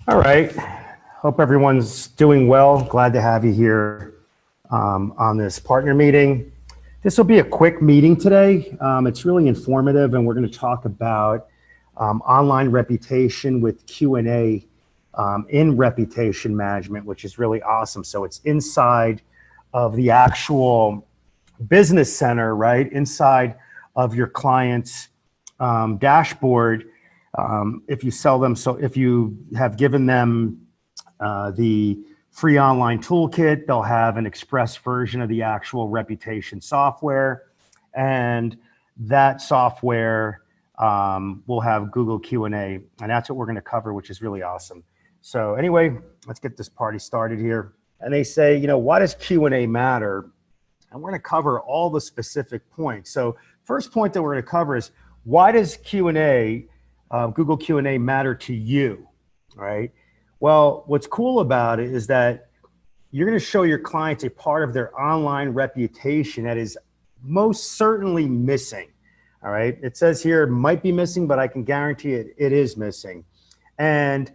All right. Hope everyone's doing well. Glad to have you here on this partner meeting. This will be a quick meeting today. It's really informative, and we're going to talk about online reputation with Q&A in reputation management, which is really awesome. So it's inside of the actual business center, right? Inside of your client's dashboard. If you sell them, so if you have given them the free online toolkit, they'll have an express version of the actual reputation software, and that software will have Google Q&A, and that's what we're going to cover, which is really awesome. So anyway, let's get this party started here. And they say, why does Q&A matter? And we're going to cover all the specific points. So first point that we're going to cover is, why does Q&A, Google Q&A, matter to you, right? Well, what's cool about it is that you're going to show your clients a part of their online reputation that is most certainly missing, all right? It says here, it might be missing, but I can guarantee it is missing. And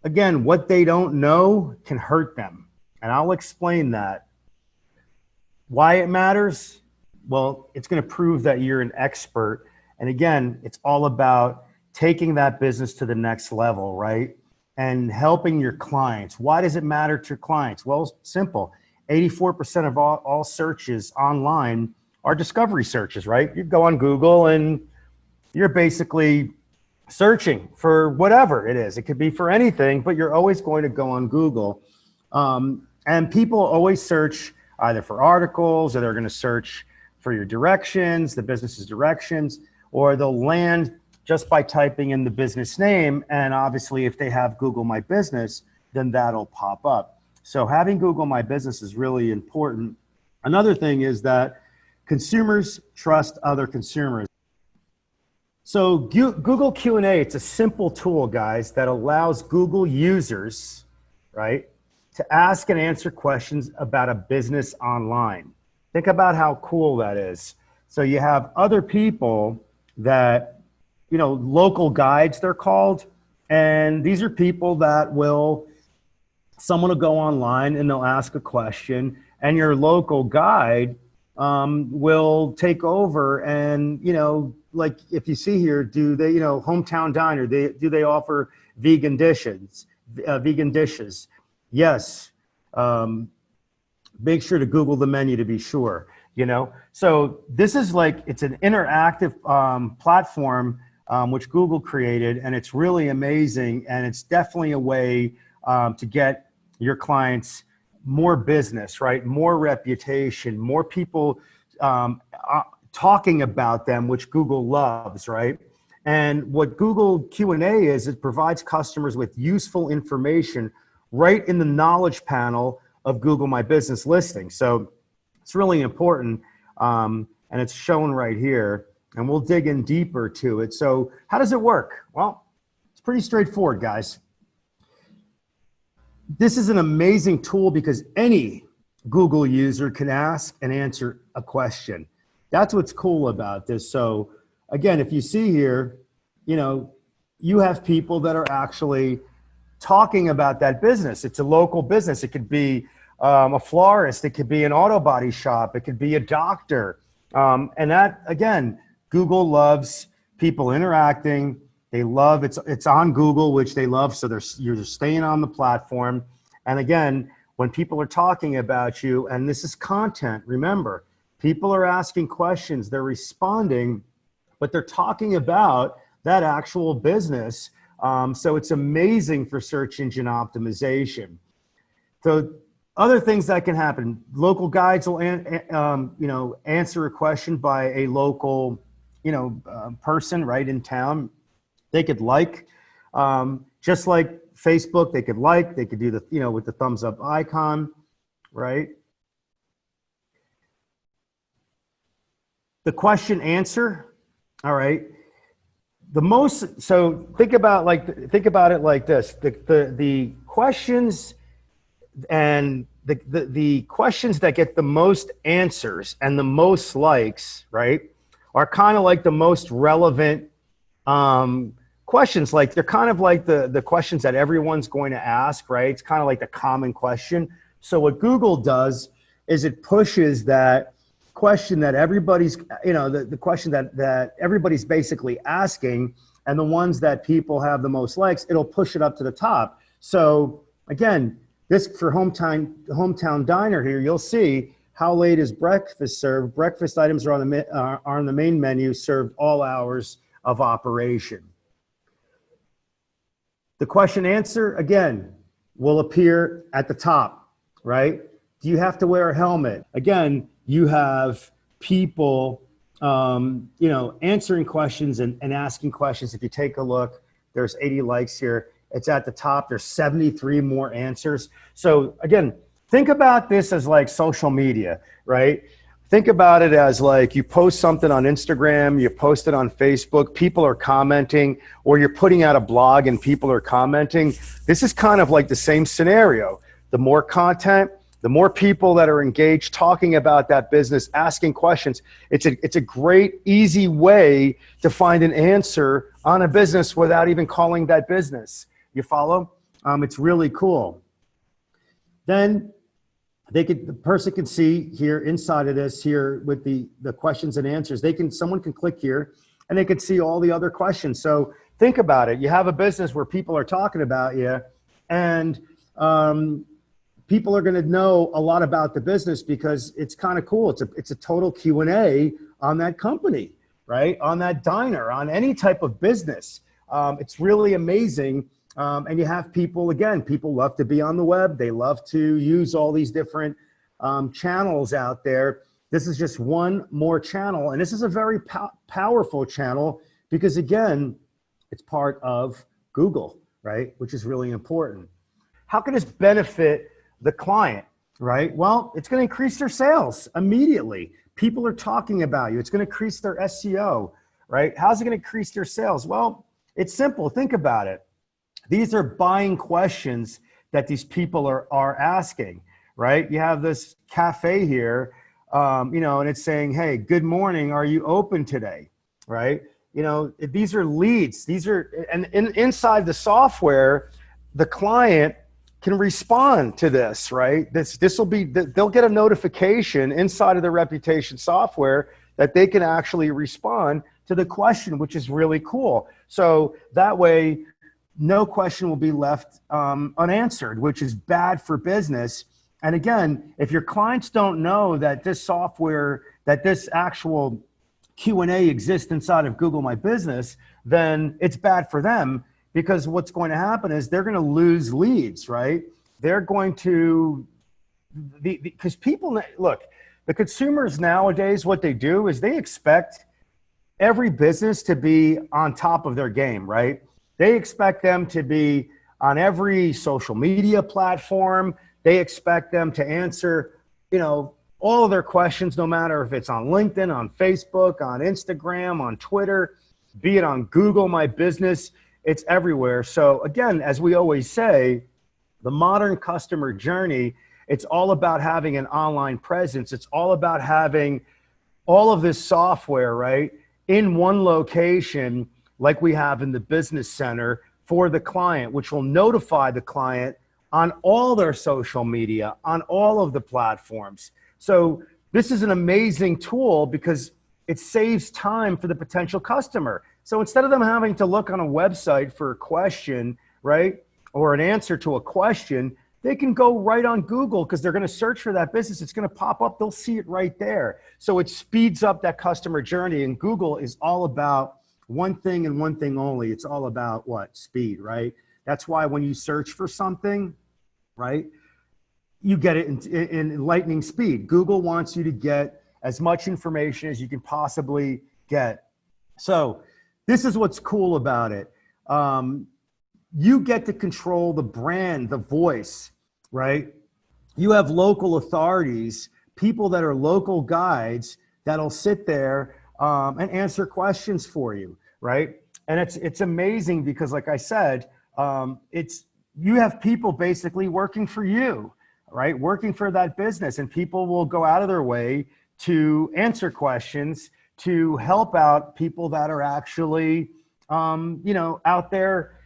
again, what they don't know can hurt them. And I'll explain that. Why it matters? Well, it's going to prove that you're an expert. And again, it's all about taking that business to the next level, right? And helping your clients. Why does it matter to your clients? Well, simple. 84% of all searches online are discovery searches, right? You go on Google and you're basically searching for whatever it is. It could be for anything, but you're always going to go on Google. And people always search either for articles, or they're going to search for your directions, the business's directions, or they'll land just by typing in the business name. And obviously, if they have Google My Business, then that'll pop up. So having Google My Business is really important. Another thing is that consumers trust other consumers. So Google Q&A, it's a simple tool, guys, that allows Google users, right, to ask and answer questions about a business online. Think about how cool that is. So you have other people that, local guides, they're called. And these are people that someone will go online and they'll ask a question, and your local guide will take over. And, like if you see here, do they, hometown diner, do they offer vegan dishes? Yes. Make sure to Google the menu to be sure, So this is it's an interactive platform which Google created, and it's really amazing. And it's definitely a way to get your clients more business, right? More reputation, more people talking about them, which Google loves, right? And what Google Q&A is, it provides customers with useful information right in the knowledge panel of Google My Business listing. So it's really important, and it's shown right here, and we'll dig in deeper to it. So how does it work? Well, it's pretty straightforward, guys. This is an amazing tool because any Google user can ask and answer a question. That's what's cool about this. So again, if you see here, you have people that are actually talking about that business. It's a local business. It could be a florist. It could be an auto body shop. It could be a doctor. And that, again, Google loves people interacting. They love it's on Google, which they love. So you're staying on the platform. And again, when people are talking about you, and this is content, remember, people are asking questions, they're responding, but they're talking about that actual business. So it's amazing for search engine optimization. So other things that can happen, local guides will answer a question by a local person right in town. They could just like Facebook, they could do the, with the thumbs up icon, right? The question answer, all right. So think about it like this: the questions and the questions that get the most answers and the most likes, right, are kind of like the most relevant questions, like they're kind of like the questions that everyone's going to ask, right? It's kind of like the common question. So what Google does is it pushes that question that everybody's, the question that everybody's basically asking, and the ones that people have the most likes, it'll push it up to the top. So again, this for hometown diner here, you'll see how late is breakfast served. Breakfast items are on the main menu, served all hours of operation. The question answer, again, will appear at the top, right? Do you have to wear a helmet? Again, you have people, answering questions and asking questions. If you take a look, there's 80 likes here. It's at the top. There's 73 more answers. So again, think about this as like social media, right? Think about it as like you post something on Instagram, you post it on Facebook, people are commenting, or you're putting out a blog and people are commenting. This is kind of like the same scenario. The more content, the more people that are engaged talking about that business, asking questions, it's a great, easy way to find an answer on a business without even calling that business. You follow? It's really cool. Then the person can see here inside of this here with the questions and answers. Someone can click here and they can see all the other questions. So think about it. You have a business where people are talking about you, and people are going to know a lot about the business because it's kind of cool. It's a total Q&A on that company, right? On that diner, on any type of business. It's really amazing. And you have people, again, people love to be on the web. They love to use all these different channels out there. This is just one more channel. And this is a very powerful channel because, again, it's part of Google, right? Which is really important. How can this benefit the client, right? Well, it's going to increase their sales immediately. People are talking about you. It's going to increase their SEO, right? How's it going to increase their sales? Well, it's simple. Think about it. These are buying questions that these people are asking, right? You have this cafe here, and it's saying, hey, good morning. Are you open today? Right? These are leads. And inside the software, the client can respond to this, right? They'll get a notification inside of the reputation software that they can actually respond to the question, which is really cool. So that way, no question will be left unanswered, which is bad for business. And again, if your clients don't know that this software, that this actual Q&A exists inside of Google My Business, then it's bad for them, because what's going to happen is they're going to lose leads, right? They're going to, because people, look, the consumers nowadays, what they do is they expect every business to be on top of their game, right? They expect them to be on every social media platform. They expect them to answer, all of their questions, no matter if it's on LinkedIn, on Facebook, on Instagram, on Twitter, be it on Google My Business, it's everywhere. So again, as we always say, the modern customer journey, it's all about having an online presence. It's all about having all of this software, right, in one location, like we have in the business center for the client, which will notify the client on all their social media, on all of the platforms. So this is an amazing tool because it saves time for the potential customer. So instead of them having to look on a website for a question, right, or an answer to a question, they can go right on Google because they're going to search for that business. It's going to pop up. They'll see it right there. So it speeds up that customer journey. And Google is all about one thing and one thing only. It's all about what? Speed, right? That's why when you search for something, right, you get it in lightning speed. Google wants you to get as much information as you can possibly get. So this is what's cool about it. You get to control the brand, the voice, right? You have local authorities, people that are local guides that'll sit there and answer questions for you, right? And it's amazing because, like I said, you have people basically working for you, right? Working for that business, and people will go out of their way to answer questions, to help out people that are actually out there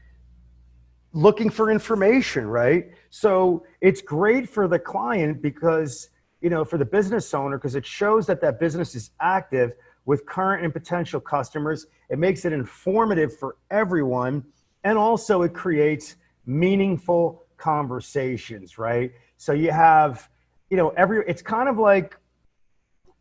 looking for information, right? So it's great for the client because, for the business owner, because it shows that that business is active with current and potential customers. It makes it informative for everyone. And also it creates meaningful conversations, right? So you have, it's kind of like,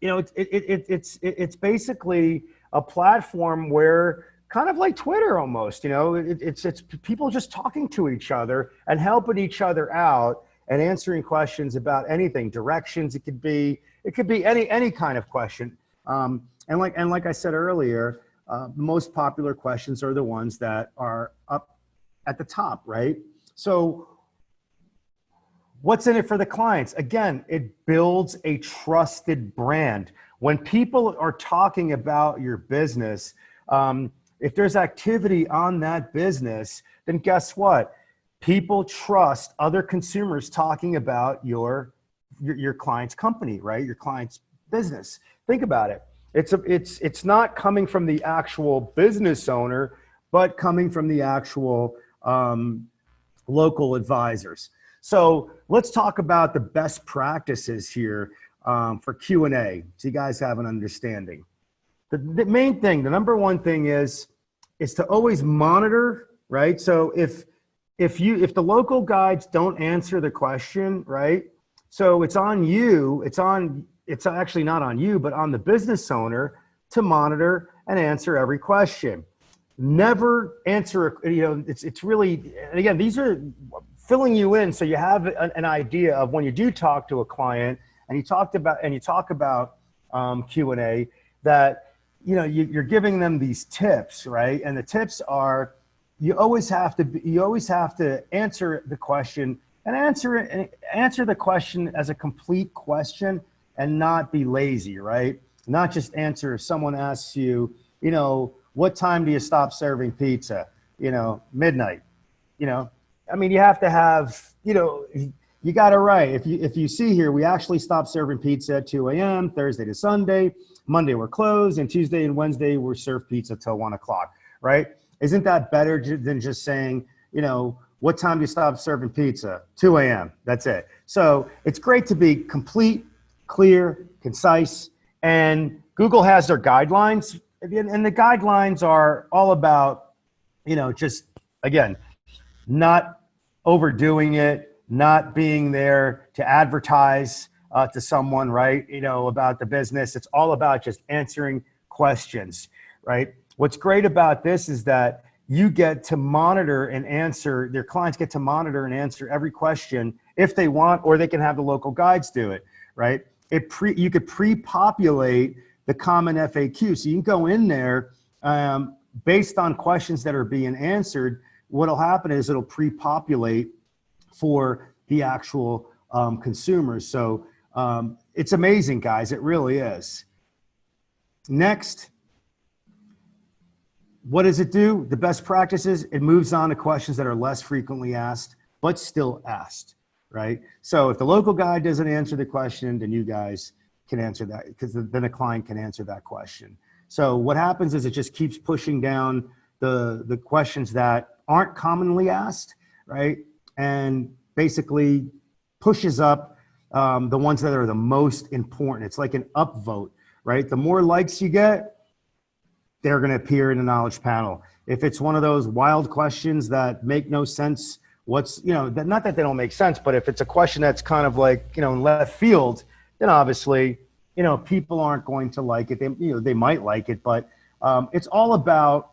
it's basically a platform where kind of like Twitter almost, it's people just talking to each other and helping each other out and answering questions about anything, directions. It could be any kind of question. And like I said earlier, the most popular questions are the ones that are up at the top, right? So what's in it for the clients? Again, it builds a trusted brand. When people are talking about your business, if there's activity on that business, then guess what? People trust other consumers talking about your client's company, right? Your client's business. Think about it. It's not coming from the actual business owner, but coming from the actual local advisors. So let's talk about the best practices here for Q&A, so you guys have an understanding. The main thing, the number one thing is to always monitor, right? So if the local guides don't answer the question, right? So it's on you, it's actually not on you, but on the business owner to monitor and answer every question. Never answer, it's really, and again, these are filling you in so you have an idea of when you do talk to a client and you talk about Q&A, that you're giving them these tips, right? And the tips are, you always have to answer the question and answer the question as a complete question and not be lazy, right? Not just answer if someone asks you, what time do you stop serving pizza? Midnight. I mean, you have to have, you got it right. If you see here, we actually stop serving pizza at 2 a.m., Thursday to Sunday, Monday we're closed, and Tuesday and Wednesday we're served pizza till 1 o'clock, right? Isn't that better than just saying, what time do you stop serving pizza? 2 a.m., that's it. So it's great to be complete, clear, concise, and Google has their guidelines, and the guidelines are all about, just, again, not overdoing it, not being there to advertise to someone, right? About the business. It's all about just answering questions, right? What's great about this is that you get to monitor and answer, their clients get to monitor and answer every question if they want, or they can have the local guides do it, right? You could pre-populate the common FAQ. So you can go in there based on questions that are being answered. What'll happen is it'll pre-populate for the actual consumers. So it's amazing, guys. It really is. Next, what does it do? The best practices, it moves on to questions that are less frequently asked, but still asked, right? So if the local guide doesn't answer the question, then you guys can answer that, because then a client can answer that question. So what happens is it just keeps pushing down the questions that aren't commonly asked, right? And basically pushes up the ones that are the most important. It's like an upvote, right? The more likes you get, they're going to appear in the knowledge panel. If it's one of those wild questions that make no sense, not that they don't make sense, but if it's a question that's kind of like, in left field, then obviously, people aren't going to like it. They might like it, but it's all about,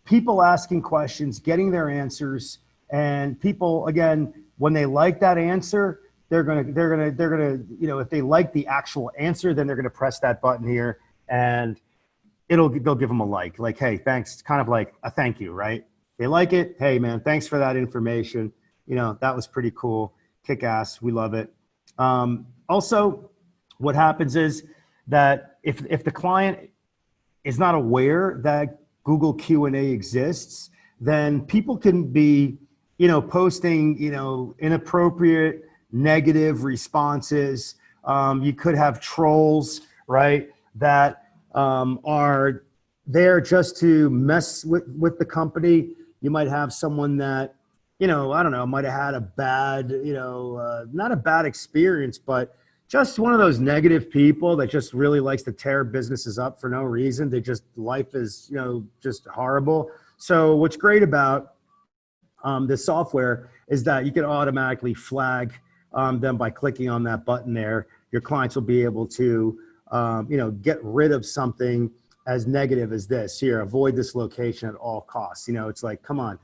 people asking questions, getting their answers, and people, again, when they like that answer, they're gonna, if they like the actual answer, then they're gonna press that button here, and they'll give them a like, hey, thanks. It's kind of like a thank you, right? They like it. Hey, man, thanks for that information. That was pretty cool. Kick ass. We love it. Also, what happens is that if the client is not aware that Google Q&A exists, then people can be, posting, inappropriate, negative responses. You could have trolls, right? That are, there just to mess with the company. You might have someone that, I don't know, might have had a bad, not a bad experience, but just one of those negative people that just really likes to tear businesses up for no reason. They just, life is, just horrible. So what's great about this software is that you can automatically flag them by clicking on that button there. Your clients will be able to, get rid of something as negative as this. Here, avoid this location at all costs. It's like, come on,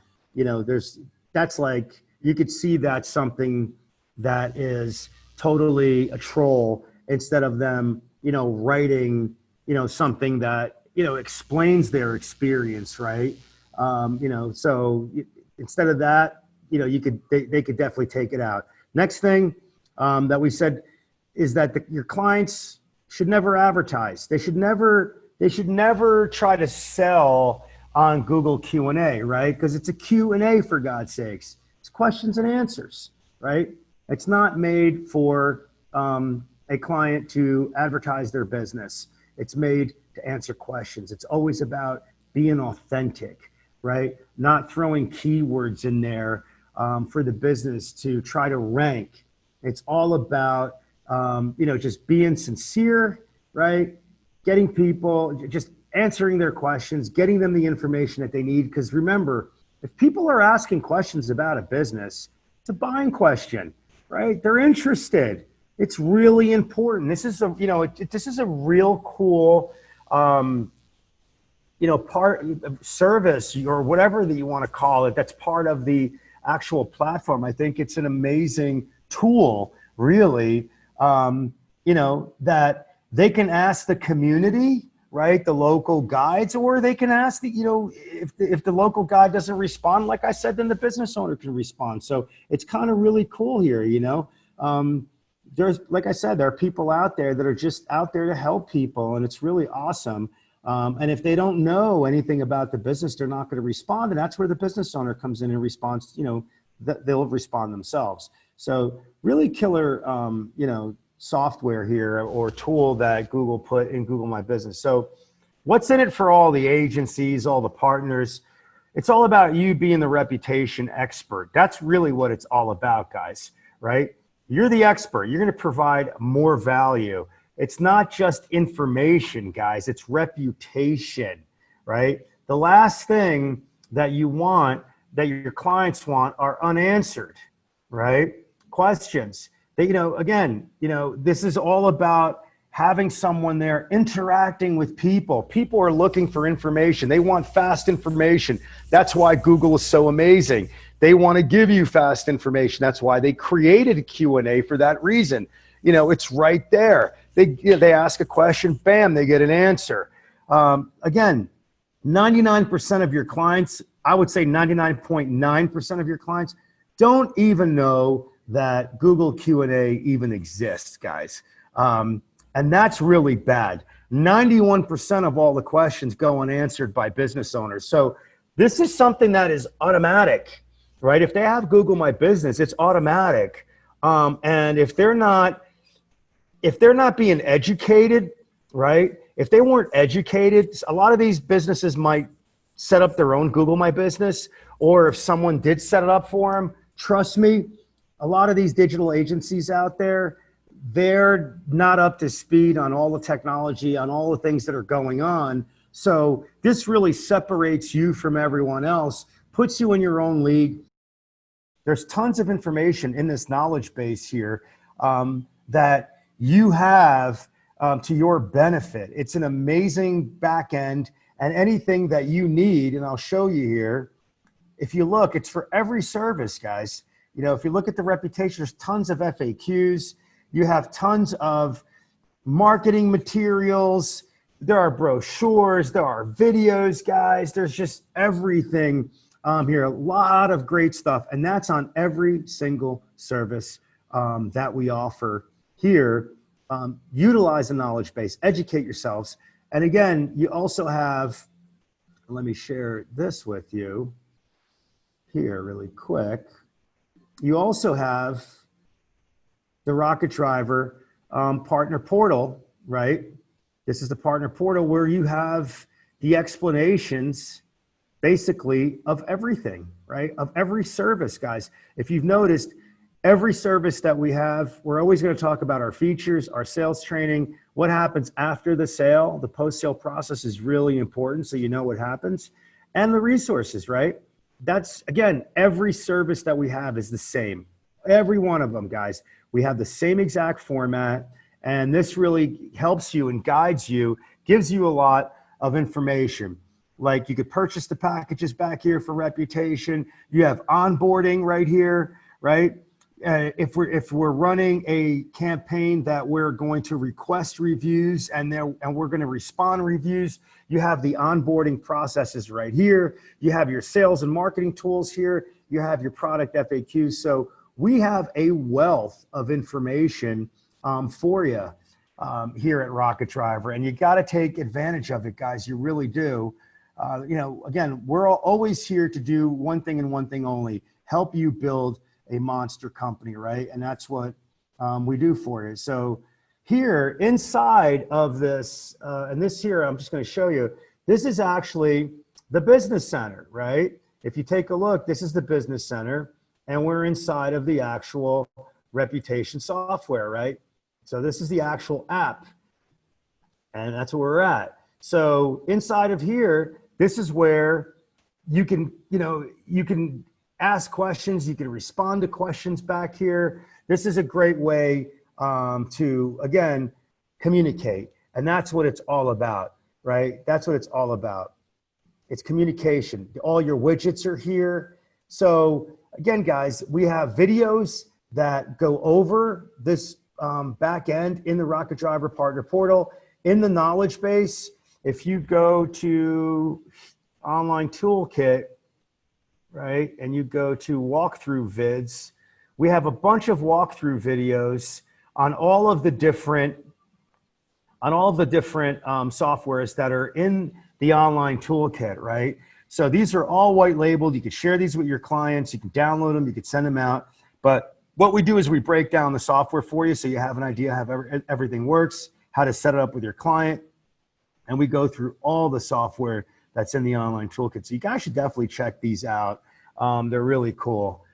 that's like, you could see that's something that is totally a troll instead of them, writing, something that, explains their experience, right? So instead of that, they could definitely take it out. Next thing that we said is that your clients should never advertise. They should never try to sell on Google Q&A, right? Because it's a Q&A, for God's sakes. It's questions and answers, right? It's not made for a client to advertise their business. It's made to answer questions. It's always about being authentic, right? Not throwing keywords in there for the business to try to rank. It's all about, just being sincere, right? Getting people, just answering their questions, getting them the information that they need. Because remember, if people are asking questions about a business, it's a buying question, right? They're interested. It's really important. This is this is a real cool, part service or whatever that you want to call it. That's part of the actual platform. I think it's an amazing tool, really, that they can ask the community, right? The local guides, or they can ask if the local guide doesn't respond, like I said, then the business owner can respond. So it's kind of really cool here, there's, like I said, there are people out there that are just out there to help people, and it's really awesome. And if they don't know anything about the business, they're not going to respond. And that's where the business owner comes in and responds, they'll respond themselves. So really killer, software here or tool that Google put in Google My Business. So what's in it for all the agencies, all the partners? It's all about you being the reputation expert. That's really what it's all about, guys, right? You're the expert. You're going to provide more value. It's not just information, guys. It's reputation, right? The last thing that you want, that your clients want, are unanswered, right? Questions. This is all about having someone there interacting with people. People are looking for information. They want fast information. That's why Google is so amazing. They want to give you fast information. That's why they created a Q&A for that reason. It's right there. They ask a question, bam, they get an answer. Again, 99% of your clients, I would say 99.9% of your clients don't even know that Google Q&A even exists, guys. And that's really bad. 91% of all the questions go unanswered by business owners. So this is something that is automatic, right? If they have Google My Business, it's automatic. And if they're not being educated, right? If they weren't educated, a lot of these businesses might set up their own Google My Business, or if someone did set it up for them, trust me, a lot of these digital agencies out there, they're not up to speed on all the technology, on all the things that are going on. So this really separates you from everyone else, puts you in your own league. There's tons of information in this knowledge base here that you have to your benefit. It's an amazing back end, and anything that you need, and I'll show you here. If you look, it's for every service, guys. If you look at the reputation, there's tons of FAQs. You have tons of marketing materials. There are brochures. There are videos, guys. There's just everything here. A lot of great stuff. And that's on every single service that we offer here. Utilize the knowledge base. Educate yourselves. And again, you also have, let me share this with you here really quick. You also have the Rocket Driver partner portal, right? This is the partner portal where you have the explanations basically of everything, right? Of every service, guys. If you've noticed, every service that we have, we're always going to talk about our features, our sales training, what happens after the sale. The post-sale process is really important, so you know what happens, and the resources, right? That's, again, every service that we have is the same. Every one of them, guys. We have the same exact format, and this really helps you and guides you, gives you a lot of information. Like, you could purchase the packages back here for reputation. You have onboarding right here, right? If we're running a campaign that we're going to request reviews and we're going to respond reviews, you have the onboarding processes right here. You have your sales and marketing tools here. You have your product FAQs. So we have a wealth of information for you here at Rocket Driver, and you got to take advantage of it, guys. You really do. You know, again, we're always here to do one thing and one thing only: help you build a monster company, right? And that's what we do for you. So here inside of this, and this here, I'm just going to show you, this is actually the business center, right? If you take a look, this is the business center, and we're inside of the actual reputation software, right? So this is the actual app, and that's where we're at. So inside of here, this is where you can, you can ask questions, you can respond to questions back here. This is a great way to, again, communicate. And that's what it's all about, right? That's what it's all about. It's communication. All your widgets are here. So again, guys, we have videos that go over this back end in the Rocket Driver Partner Portal. In the knowledge base, if you go to Online Toolkit, right, and you go to walkthrough vids, we have a bunch of walkthrough videos on all of the different softwares that are in the Online Toolkit, right? So these are all white labeled. You can share these with your clients. You can download them. You can send them out. But what we do is we break down the software for you so you have an idea how everything works, how to set it up with your client. And we go through all the software that's in the Online Toolkit. So you guys should definitely check these out. They're really cool.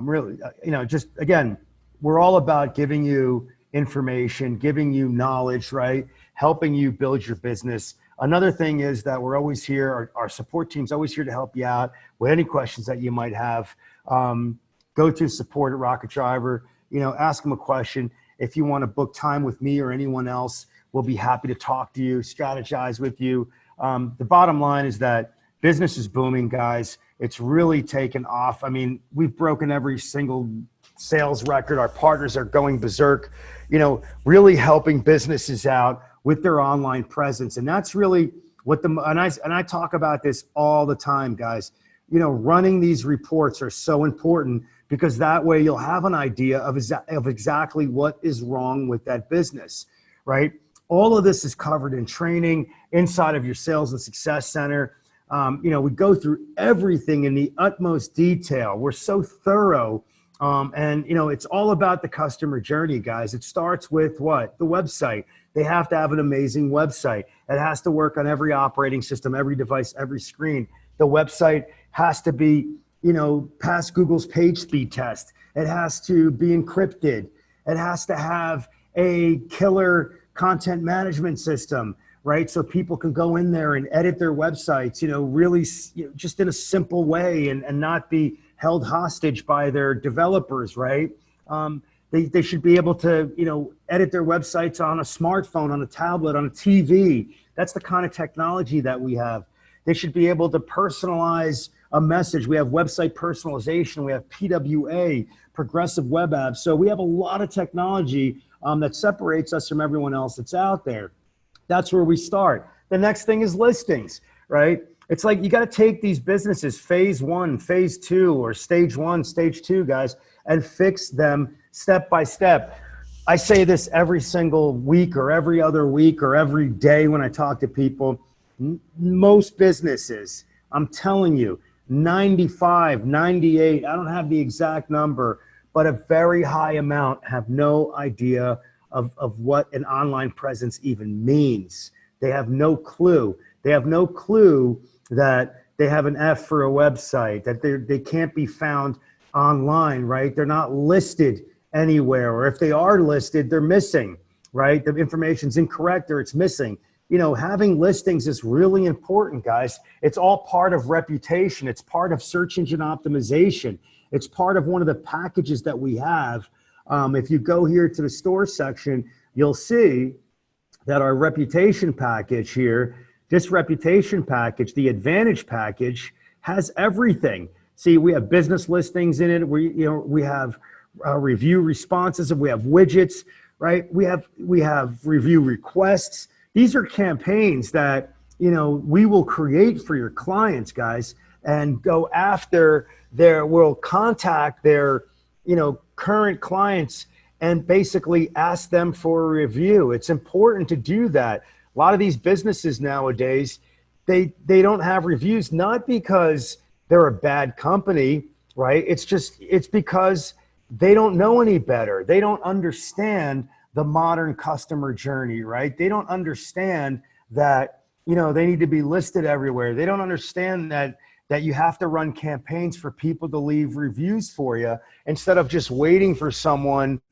Really, just again, we're all about giving you information, giving you knowledge, right? Helping you build your business. Another thing is that we're always here, our support team's always here to help you out with any questions that you might have. Go to support at Rocket Driver, ask them a question. If you want to book time with me or anyone else, we'll be happy to talk to you, strategize with you. The bottom line is that business is booming, guys. It's really taken off. I mean, we've broken every single sales record. Our partners are going berserk, really helping businesses out with their online presence. And that's really what and I talk about this all the time, guys. Running these reports are so important because that way you'll have an idea of exactly what is wrong with that business, right? All of this is covered in training inside of your Sales and Success Center. We go through everything in the utmost detail. We're so thorough. And it's all about the customer journey, guys. It starts with what? The website. They have to have an amazing website. It has to work on every operating system, every device, every screen. The website has to be, pass Google's page speed test. It has to be encrypted. It has to have a killer content management system, right? So people can go in there and edit their websites, really just in a simple way and not be held hostage by their developers, right? They should be able to, edit their websites on a smartphone, on a tablet, on a TV. That's the kind of technology that we have. They should be able to personalize a message. We have website personalization. We have PWA, progressive web apps. So we have a lot of technology that separates us from everyone else that's out there. That's where we start. The next thing is listings, right? It's like you got to take these businesses phase 1, phase 2, or stage 1, stage 2, guys, and fix them step by step. I say this every single week or every other week or every day when I talk to people. Most businesses, I'm telling you, 95, 98, I don't have the exact number, but a very high amount have no idea of what an online presence even means. They have no clue. They have no clue that they have an F for a website, that they can't be found online, right? They're not listed anywhere, or if they are listed, they're missing, right? The information's incorrect or it's missing. You know, having listings is really important, guys. It's all part of reputation. It's part of search engine optimization. It's part of one of the packages that we have. If you go here to the store section, you'll see that our reputation package here, this reputation package, the advantage package, has everything. See, we have business listings in it. We have review responses, and we have widgets, right? We have review requests. These are campaigns that, you know, we will create for your clients, guys, and go after we'll contact their, you know, current clients and basically ask them for a review. It's important to do that. A lot of these businesses nowadays, they don't have reviews, not because they're a bad company, right? It's because they don't know any better. They don't understand the modern customer journey, right? They don't understand that, you know, they need to be listed everywhere. They don't understand that you have to run campaigns for people to leave reviews for you instead of just waiting for someone,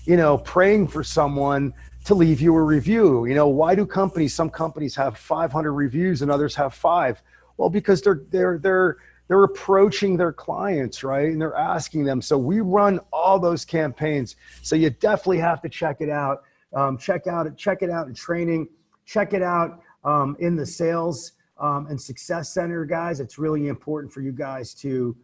you know, praying for someone to leave you a review. You know, why do some companies have 500 reviews and others have 5? Well, because they're approaching their clients, right? And they're asking them. So we run all those campaigns. So you definitely have to check it out. Check it out in training. Check it out in the sales and success center, guys. It's really important for you guys to,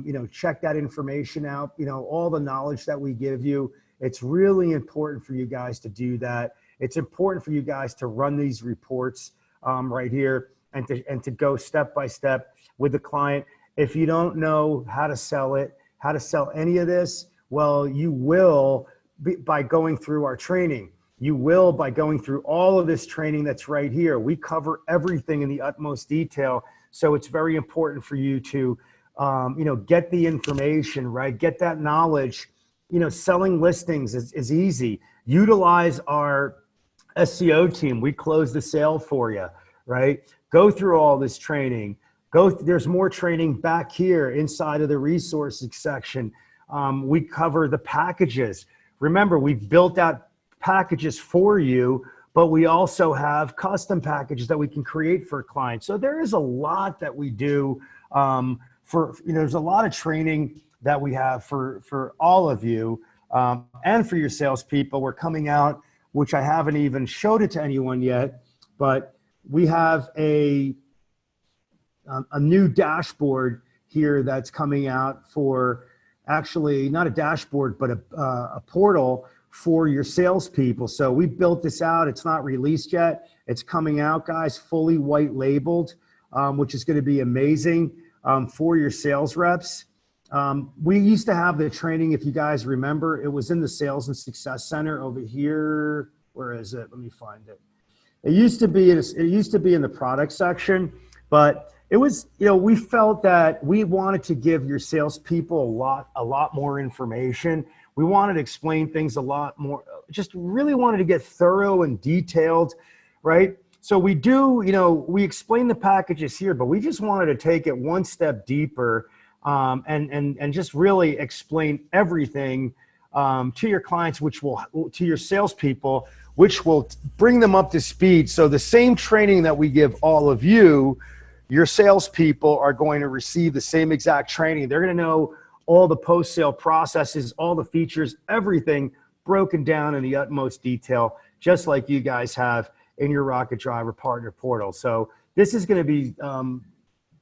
you know, check that information out. You know, all the knowledge that we give you. It's really important for you guys to do that. It's important for you guys to run these reports right here and to go step by step with the client. If you don't know how to sell it, how to sell any of this, well, you will by going through our training. You will by going through all of this training that's right here. We cover everything in the utmost detail. So it's very important for you to, you know, get the information, right? Get that knowledge. You know, selling listings is easy. Utilize our SEO team. We close the sale for you, right? Go through all this training. There's more training back here inside of the resources section. We cover the packages. Remember, we've built out packages for you, but we also have custom packages that we can create for clients. So there is a lot that we do there's a lot of training that we have for all of you and for your salespeople. We're coming out, which I haven't even showed it to anyone yet, but we have a new dashboard here that's coming out for, actually not a dashboard, but a portal for your salespeople. So we built this out. It's not released yet. It's coming out, guys, fully white labeled, which is going to be amazing for your sales reps. We used to have the training, if you guys remember, it was in the Sales and Success Center over here. Where is it? Let me find it. It used to be in the product section, but it was, you know, we felt that we wanted to give your salespeople a lot more information. We wanted to explain things a lot more, just really wanted to get thorough and detailed, right? So we do, you know, we explain the packages here, but we just wanted to take it one step deeper and just really explain everything to your clients, to your salespeople, which will bring them up to speed. So the same training that we give all of you, your salespeople are going to receive the same exact training. They're going to know all the post-sale processes, all the features, everything broken down in the utmost detail, just like you guys have in your Rocket Driver Partner Portal. So this is going to be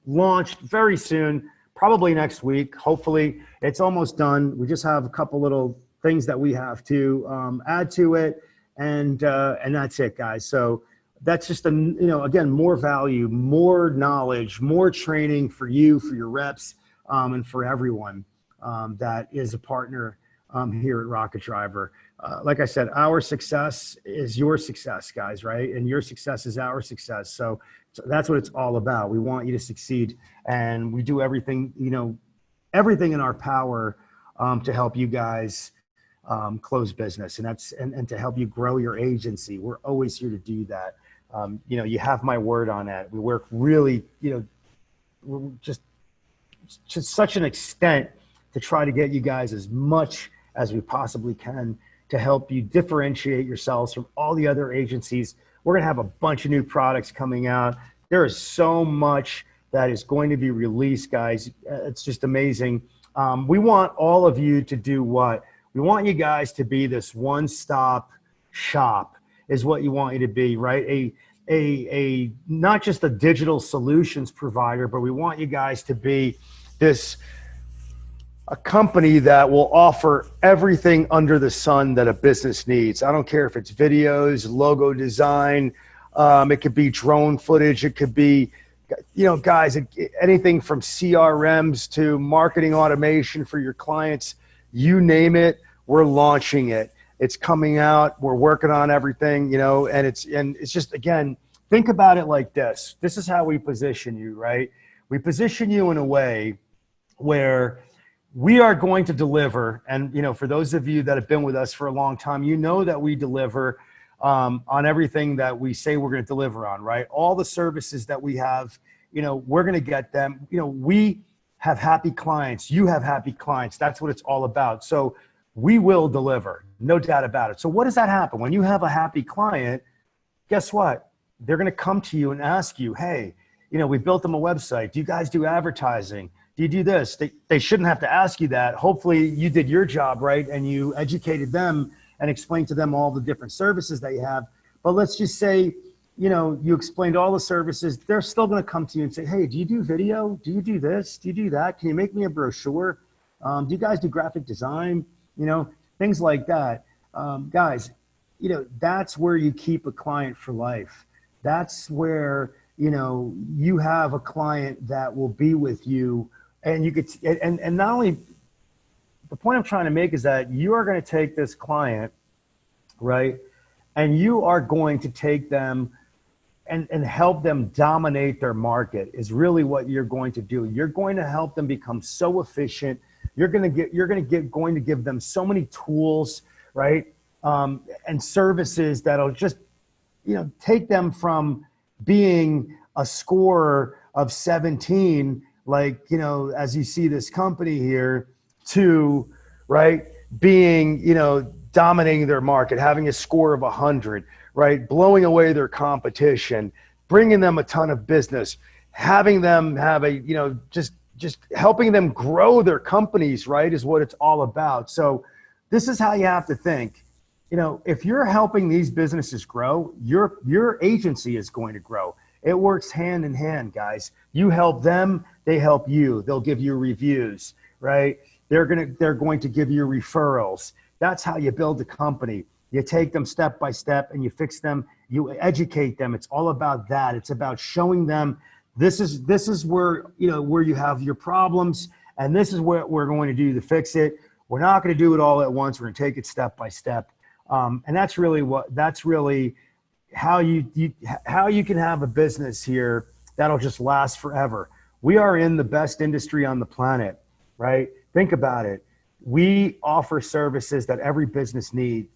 launched very soon, probably next week. Hopefully, it's almost done. We just have a couple little things that we have to add to it, and that's it, guys. So that's just again, more value, more knowledge, more training for you, for your reps, and for everyone that is a partner here at Rocket Driver. Like I said, our success is your success, guys, right? And your success is our success. So that's what it's all about. We want you to succeed, and we do everything, everything in our power to help you guys close business, and to help you grow your agency. We're always here to do that. You have my word on that. We work really, we're just to such an extent to try to get you guys as much as we possibly can to help you differentiate yourselves from all the other agencies. We're going to have a bunch of new products coming out. There is so much that is going to be released, guys. It's just amazing. We want all of you to do what? We want you guys to be this one-stop shop is what you want you to be, right? A not just a digital solutions provider, but we want you guys to be a company that will offer everything under the sun that a business needs. I don't care if it's videos, logo design, it could be drone footage, it could be, guys, anything from CRMs to marketing automation for your clients, you name it, we're launching it. It's coming out, we're working on everything, and it's just, again, think about it like this. This is how we position you, right? We position you in a way where we are going to deliver. And, for those of you that have been with us for a long time, that we deliver on everything that we say we're going to deliver on, right? All the services that we have, we're going to get them. We have happy clients. You have happy clients. That's what it's all about. So we will deliver, no doubt about it. So what does that happen? When you have a happy client, guess what? They're going to come to you and ask you, hey, we built them a website. Do you guys do advertising? Do you do this? They shouldn't have to ask you that. Hopefully you did your job right and you educated them and explained to them all the different services that you have. But let's just say, you explained all the services. They're still going to come to you and say, hey, do you do video? Do you do this? Do you do that? Can you make me a brochure? Do you guys do graphic design? Things like that. Guys, that's where you keep a client for life. That's where, you have a client that will be with you. And you could, and not only, the point I'm trying to make is that you are going to take this client, right? And you are going to take them and help them dominate their market is really what you're going to do. You're going to help them become so efficient. You're going to give them so many tools, right? And services that'll just, take them from being a scorer of 17, like, as you see this company here, to, right, being, dominating their market, having a score of 100, right, blowing away their competition, bringing them a ton of business, having them have a, just helping them grow their companies, right, is what it's all about. So this is how you have to think. If you're helping these businesses grow, your agency is going to grow. It works hand in hand, guys. You help them, they help you. They'll give you reviews, right? They're going to give you referrals. That's how you build a company. You take them step by step and you fix them. You educate them. It's all about that. It's about showing them this is where where you have your problems, and this is what we're going to do to fix it. We're not going to do it all at once. We're going to take it step by step, and that's really how you can have a business here that'll just last forever. We are in the best industry on the planet, right? Think about it. We offer services that every business needs.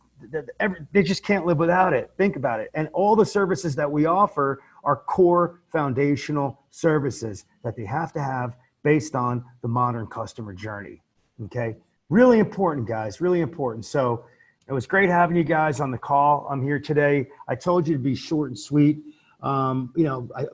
They just can't live without it. Think about it. And all the services that we offer are core foundational services that they have to have based on the modern customer journey. Okay. Really important, guys, really important. So it was great having you guys on the call. I'm here today. I told you to be short and sweet. I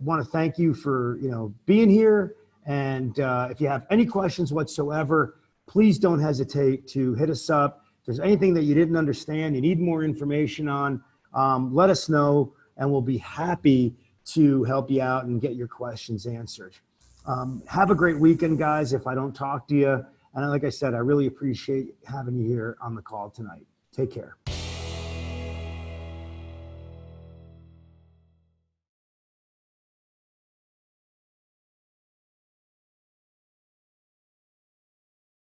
want to thank you for, being here. And if you have any questions whatsoever, please don't hesitate to hit us up. If there's anything that you didn't understand, you need more information on, let us know, and we'll be happy to help you out and get your questions answered. Have a great weekend, guys, if I don't talk to you. And like I said, I really appreciate having you here on the call tonight. Take care.